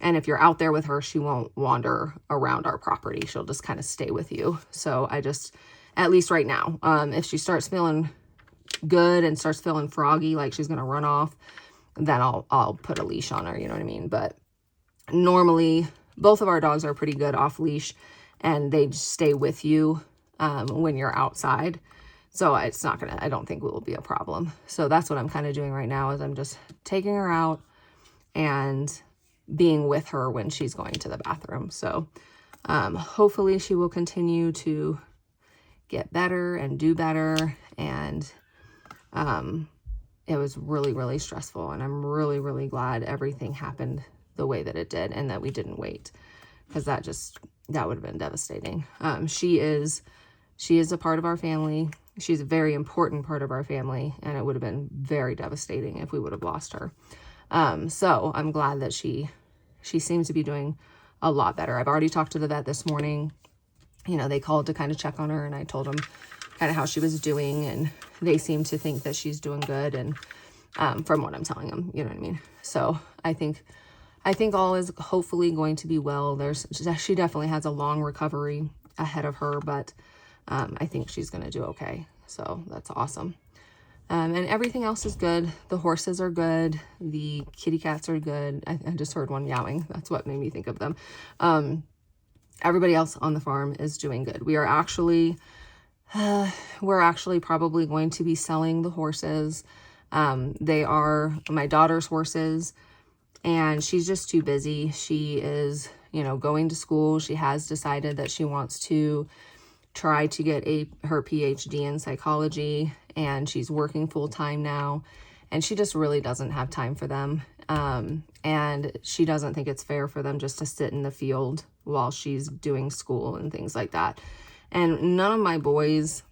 And if you're out there with her, she won't wander around our property. She'll just kind of stay with you. So I just, at least right now, if she starts feeling good and starts feeling froggy, like she's going to run off, then I'll put a leash on her, you know what I mean? But normally both of our dogs are pretty good off leash, and they just stay with you when you're outside. So it's not gonna, I don't think it will be a problem. So that's what I'm kind of doing right now, is I'm just taking her out and being with her when she's going to the bathroom. So hopefully she will continue to get better and do better. And it was really, really stressful, and I'm really, really glad everything happened the way that it did, and that we didn't wait, because that would have been devastating. She is a part of our family. She's a very important part of our family, and it would have been very devastating if we would have lost her. So I'm glad that she seems to be doing a lot better. I've already talked to the vet this morning. You know, they called to kind of check on her, and I told them kind of how she was doing, and they seem to think that she's doing good. And from what I'm telling them, you know what I mean? So I think all is hopefully going to be well. She definitely has a long recovery ahead of her, but I think she's going to do okay. So that's awesome. And everything else is good. The horses are good. The kitty cats are good. I just heard one meowing. That's what made me think of them. Everybody else on the farm is doing good. We're actually probably going to be selling the horses. They are my daughter's horses, and she's just too busy. She is, you know, going to school. She has decided that she wants to try to get her PhD in psychology, and she's working full-time now, and she just really doesn't have time for them. And she doesn't think it's fair for them just to sit in the field while she's doing school and things like that. And none of my boys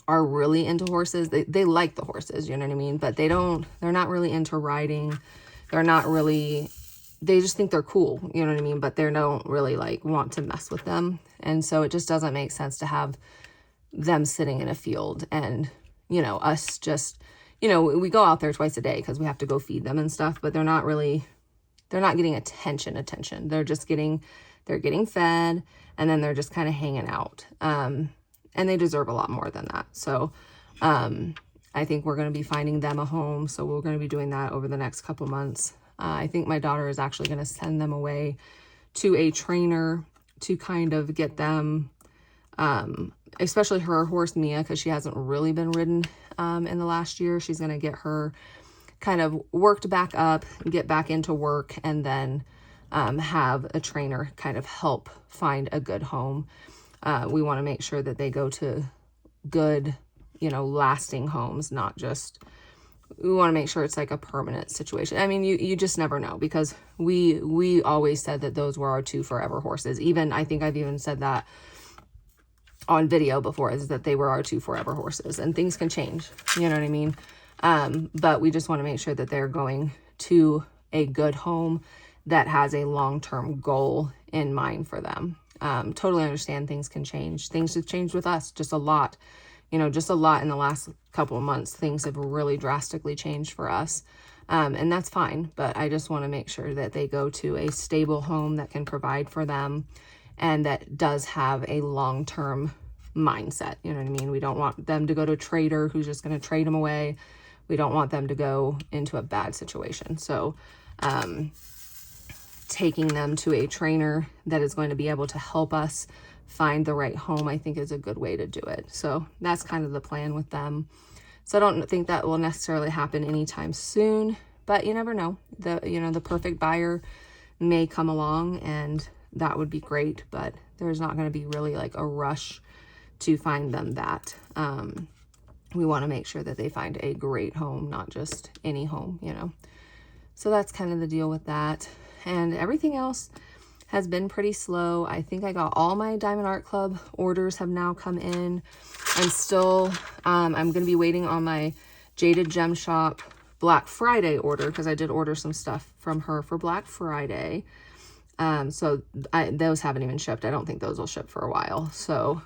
are really into horses. They like the horses, you know what I mean? But they're not really into riding. They just think they're cool, you know what I mean? But they don't really like want to mess with them. And so it just doesn't make sense to have them sitting in a field, and, you know, us just, you know, we go out there twice a day because we have to go feed them and stuff, but they're not getting attention. They're getting fed, and then they're just kind of hanging out. And they deserve a lot more than that. So, I think we're going to be finding them a home. So we're going to be doing that over the next couple months. I think my daughter is actually going to send them away to a trainer to kind of get them, especially her horse Mia, because she hasn't really been ridden in the last year. She's going to get her kind of worked back up, get back into work, and then have a trainer kind of help find a good home. We want to make sure that they go to good, you know, lasting homes, not just, we want to make sure it's like a permanent situation. I mean, you just never know, because we always said that those were our 2 forever horses. Even, I think I've even said that on video before, is that they were our 2 forever horses, and things can change, you know what I mean? But we just want to make sure that they're going to a good home that has a long-term goal in mind for them. Totally understand things can change. Things have changed with us just a lot. You know, just a lot in the last couple of months. Things have really drastically changed for us. And that's fine. But I just want to make sure that they go to a stable home that can provide for them, and that does have a long-term mindset. You know what I mean? We don't want them to go to a trader who's just going to trade them away. We don't want them to go into a bad situation. So, taking them to a trainer that is going to be able to help us find the right home, I think, is a good way to do it. So that's kind of the plan with them. So I don't think that will necessarily happen anytime soon, but you never know. The perfect buyer may come along, and that would be great, but there's not going to be really like a rush to find them that. We want to make sure that they find a great home, not just any home, you know. So that's kind of the deal with that. And everything else has been pretty slow. I think I got all my Diamond Art Club orders have now come in. I'm still, I'm going to be waiting on my Jaded Gem Shop Black Friday order, because I did order some stuff from her for Black Friday. So those haven't even shipped. I don't think those will ship for a while. So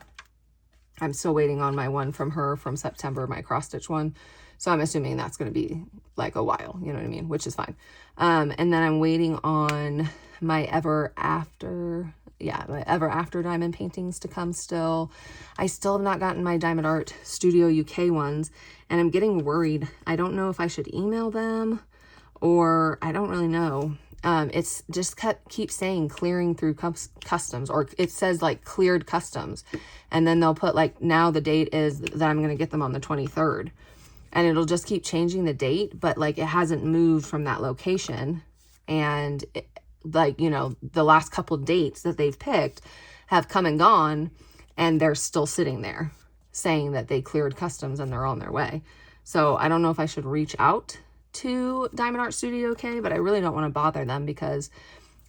I'm still waiting on my one from her from September, my cross stitch one. So I'm assuming that's going to be like a while, you know what I mean? Which is fine. And then I'm waiting on my Ever After Diamond paintings to come still. I still have not gotten my Diamond Art Studio UK ones, and I'm getting worried. I don't know if I should email them, or I don't really know. It's just keep saying clearing through customs, or it says like cleared customs, and then they'll put like, now the date is that I'm going to get them on the 23rd, and it'll just keep changing the date, but like it hasn't moved from that location. And like, you know, the last couple dates that they've picked have come and gone, and they're still sitting there saying that they cleared customs and they're on their way. So I don't know if I should reach out to Diamond Art Studio UK, but I really don't want to bother them, because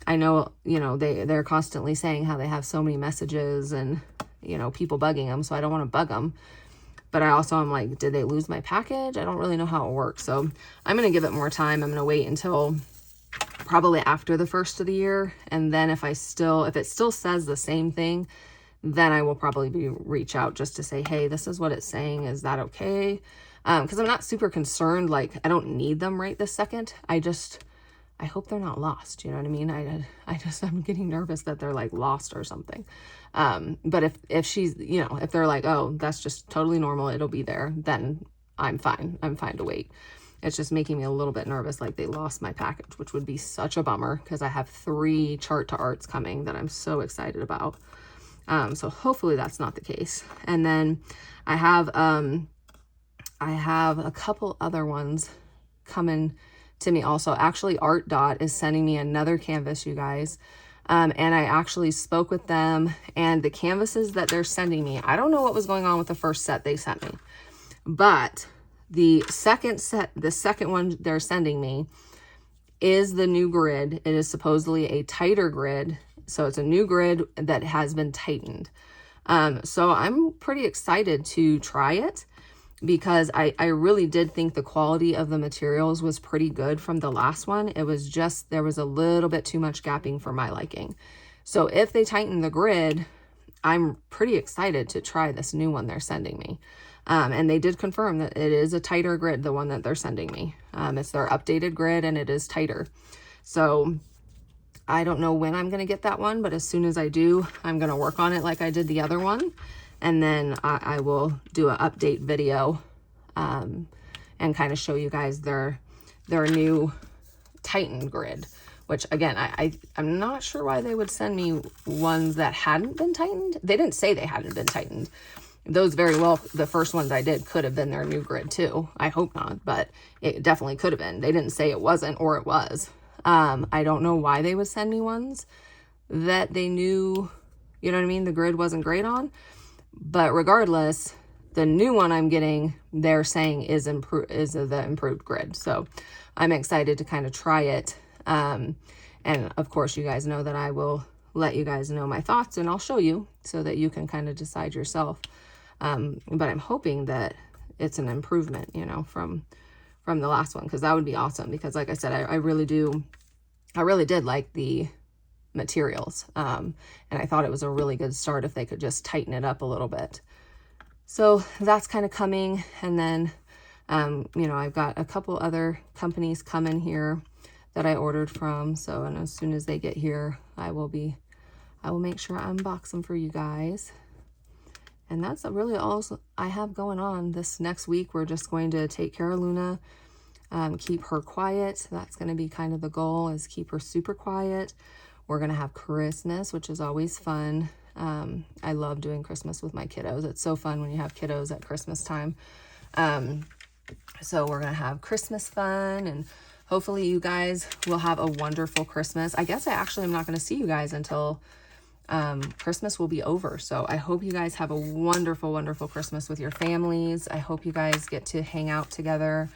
I know, you know, they're constantly saying how they have so many messages and, you know, people bugging them, so I don't want to bug them. But I also am like, did they lose my package? I don't really know how it works. So I'm going to give it more time. I'm going to wait until probably after the first of the year. And then if it still says the same thing, then I will probably reach out just to say, hey, this is what it's saying. Is that okay? Because I'm not super concerned. Like, I don't need them right this second. I hope they're not lost. You know what I mean? I'm getting nervous that they're like lost or something. But if she's, you know, if they're like, oh, that's just totally normal, it'll be there, then I'm fine. I'm fine to wait. It's just making me a little bit nervous, like they lost my package, which would be such a bummer, because I have 3 chart to arts coming that I'm so excited about. So hopefully that's not the case. And then I have a couple other ones coming to me also. Actually, ARTDOT is sending me another canvas, you guys. And I actually spoke with them, and the canvases that they're sending me, I don't know what was going on with the first set they sent me, but the second one they're sending me is the new grid. It is supposedly a tighter grid. So it's a new grid that has been tightened. So I'm pretty excited to try it, because I really did think the quality of the materials was pretty good from the last one. It was just, there was a little bit too much gapping for my liking. So if they tighten the grid, I'm pretty excited to try this new one they're sending me. And they did confirm that it is a tighter grid, the one that they're sending me. It's their updated grid, and it is tighter. So I don't know when I'm going to get that one, but as soon as I do, I'm going to work on it like I did the other one. And then I will do an update video and kind of show you guys their new tightened grid, which again, I'm not sure why they would send me ones that hadn't been tightened. They didn't say they hadn't been tightened. Those very well, the first ones I did could have been their new grid too. I hope not, but it definitely could have been. They didn't say it wasn't, or it was. I don't know why they would send me ones that they knew, you know what I mean, the grid wasn't great on. But regardless, the new one I'm getting, they're saying is the improved grid. So I'm excited to kind of try it. And of course, you guys know that I will let you guys know my thoughts, and I'll show you so that you can kind of decide yourself. But I'm hoping that it's an improvement, you know, from the last one, because that would be awesome. Because like I said, I really did like the materials. And I thought it was a really good start if they could just tighten it up a little bit. So that's kind of coming. And then, you know, I've got a couple other companies coming here that I ordered from. So, and as soon as they get here, I will make sure I unbox them for you guys. And that's really all I have going on this next week. We're just going to take care of Luna, keep her quiet. That's going to be kind of the goal, is keep her super quiet. We're going to have Christmas, which is always fun. I love doing Christmas with my kiddos. It's so fun when you have kiddos at Christmas time. So we're going to have Christmas fun, and hopefully you guys will have a wonderful Christmas. I guess I actually am not going to see you guys until Christmas will be over. So I hope you guys have a wonderful, wonderful Christmas with your families. I hope you guys get to hang out together.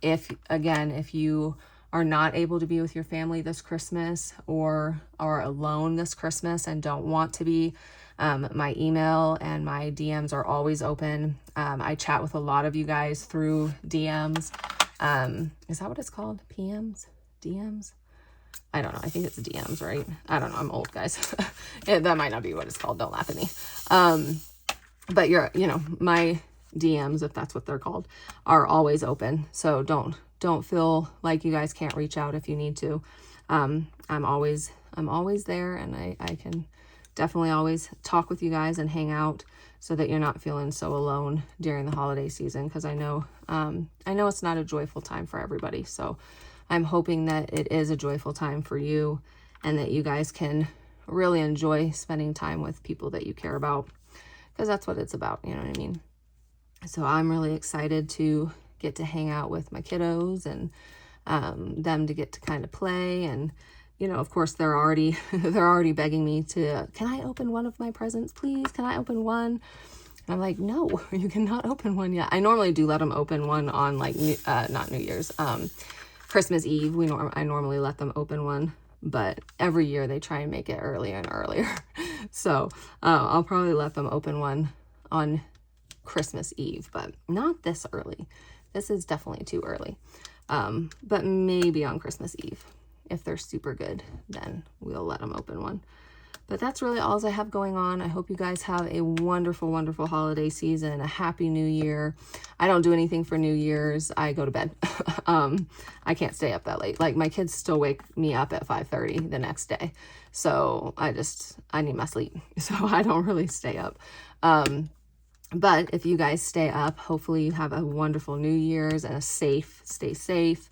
If you are not able to be with your family this Christmas, or are alone this Christmas and don't want to be, my email and my DMs are always open. I chat with a lot of you guys through DMs. Is that what it's called? PMs? DMs? I don't know. I think it's DMs, right? I don't know. I'm old, guys. That might not be what it's called. Don't laugh at me. but my DMs, if that's what they're called, are always open. So don't feel like you guys can't reach out if you need to. I'm always there, and I can definitely always talk with you guys and hang out so that you're not feeling so alone during the holiday season, because I know it's not a joyful time for everybody. So I'm hoping that it is a joyful time for you, and that you guys can really enjoy spending time with people that you care about, because that's what it's about, you know what I mean? So I'm really excited to get to hang out with my kiddos, and them to get to kind of play. And of course they're already begging me to, can I open one of my presents, please? Can I open one? And I'm like, no, you cannot open one yet. I normally do let them open one on like not New Year's, Christmas Eve. I normally let them open one, but every year they try and make it earlier and earlier. So I'll probably let them open one on Christmas Eve, but not this early. This is definitely too early. But maybe on Christmas Eve, if they're super good, then we'll let them open one. But that's really all I have going on. I hope you guys have a wonderful, wonderful holiday season, a happy new year. I don't do anything for New Year's. I go to bed. I can't stay up that late. Like, my kids still wake me up at 5:30 the next day. So I need my sleep. So I don't really stay up. But if you guys stay up, hopefully you have a wonderful New Year's and stay safe.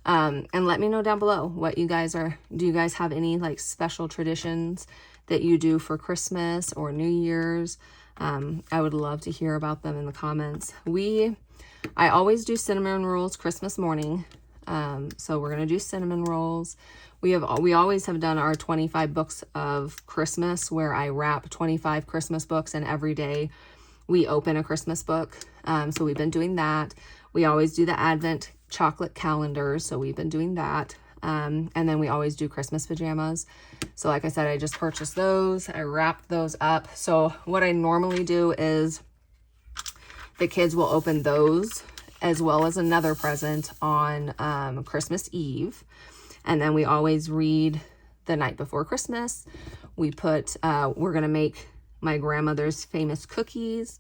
And let me know down below what you guys do you guys have any like special traditions that you do for Christmas or New Year's? I would love to hear about them in the comments. I always do cinnamon rolls Christmas morning. So we're going to do cinnamon rolls. We always have done our 25 books of Christmas, where I wrap 25 Christmas books, and every day we open a Christmas book. So we've been doing that. We always do the Advent chocolate calendars, so we've been doing that. And then we always do Christmas pajamas. So like I said, I just purchased those. I wrapped those up. So what I normally do is the kids will open those as well as another present on Christmas Eve. And then we always read the night before Christmas. We're going to make my grandmother's famous cookies.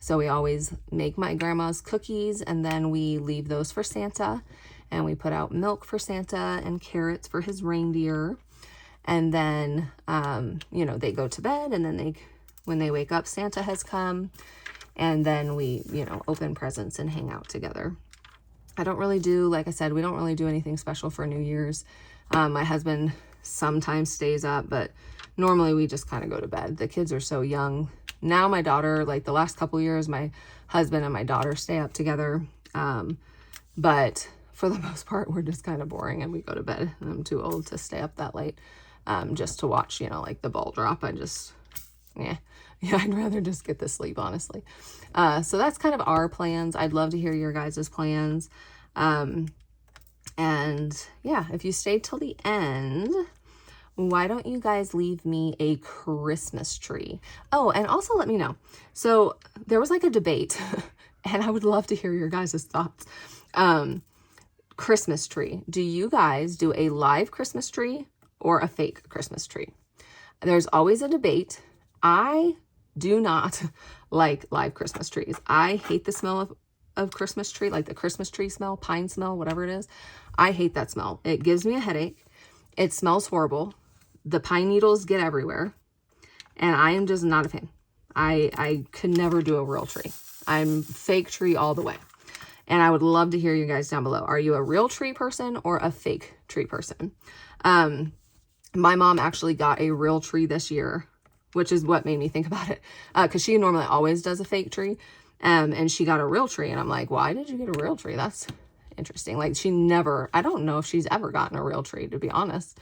So we always make my grandma's cookies, and then we leave those for Santa, and we put out milk for Santa and carrots for his reindeer. And then, they go to bed, and then when they wake up, Santa has come, and then we, open presents and hang out together. Like I said, we don't really do anything special for New Year's. My husband sometimes stays up, but normally we just kind of go to bed. The kids are so young. Now my daughter, like the last couple years, my husband and my daughter stay up together. But for the most part, we're just kind of boring and we go to bed. I'm too old to stay up that late just to watch, like the ball drop. I'd rather just get to sleep, honestly. So that's kind of our plans. I'd love to hear your guys' plans. And yeah, if you stayed till the end, why don't you guys leave me a Christmas tree? Oh, and also let me know. So there was like a debate and I would love to hear your guys' thoughts. Christmas tree. Do you guys do a live Christmas tree or a fake Christmas tree? There's always a debate. I do not like live Christmas trees. I hate the smell of Christmas tree, like the Christmas tree smell, pine smell, whatever it is. I hate that smell. It gives me a headache. It smells horrible. The pine needles get everywhere. And I am just not a fan. I could never do a real tree. I'm fake tree all the way. And I would love to hear you guys down below. Are you a real tree person or a fake tree person? My mom actually got a real tree this year, which is what made me think about it. Because she normally always does a fake tree. And she got a real tree. And I'm like, why did you get a real tree? That's interesting. Like I don't know if she's ever gotten a real tree, to be honest.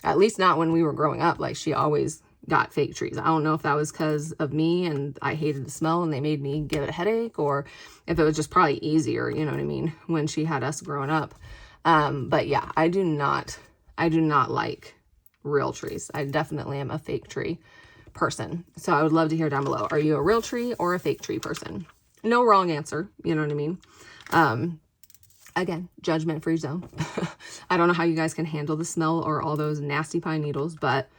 At least not when we were growing up. Like she always got fake trees. I don't know if that was because of me and I hated the smell and they made me get a headache, or if it was just probably easier, you know what I mean, when she had us growing up. But yeah, I do not like real trees. I definitely am a fake tree person. So I would love to hear down below. Are you a real tree or a fake tree person? No wrong answer. You know what I mean? Again, judgment-free zone. I don't know how you guys can handle the smell or all those nasty pine needles, but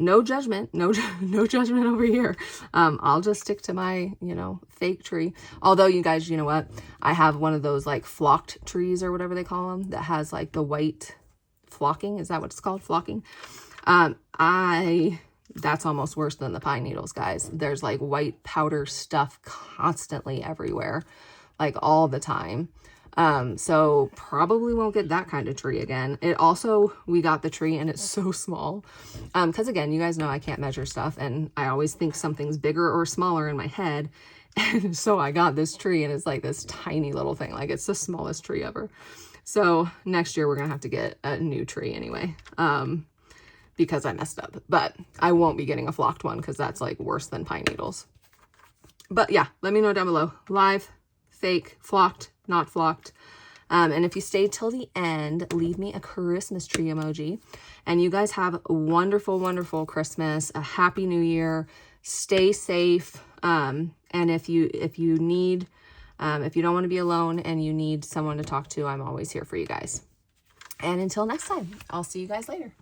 no judgment, no judgment over here. I'll just stick to my, you know, fake tree. Although you guys, you know what? I have one of those like flocked trees or whatever they call them that has like the white flocking. Is that what it's called? Flocking. That's almost worse than the pine needles, guys. There's like white powder stuff constantly everywhere, like all the time. So probably won't get that kind of tree again. It also, we got the tree and it's so small. Cause again, you guys know I can't measure stuff and I always think something's bigger or smaller in my head. And so I got this tree and it's like this tiny little thing. Like it's the smallest tree ever. So next year we're going to have to get a new tree anyway. Because I messed up, but I won't be getting a flocked one because that's like worse than pine needles. But yeah, let me know down below. Live, fake, flocked, not flocked. And if you stay till the end, leave me a Christmas tree emoji. And you guys have a wonderful, wonderful Christmas, a happy new year. Stay safe. And if you need, if you don't want to be alone and you need someone to talk to, I'm always here for you guys. And until next time, I'll see you guys later.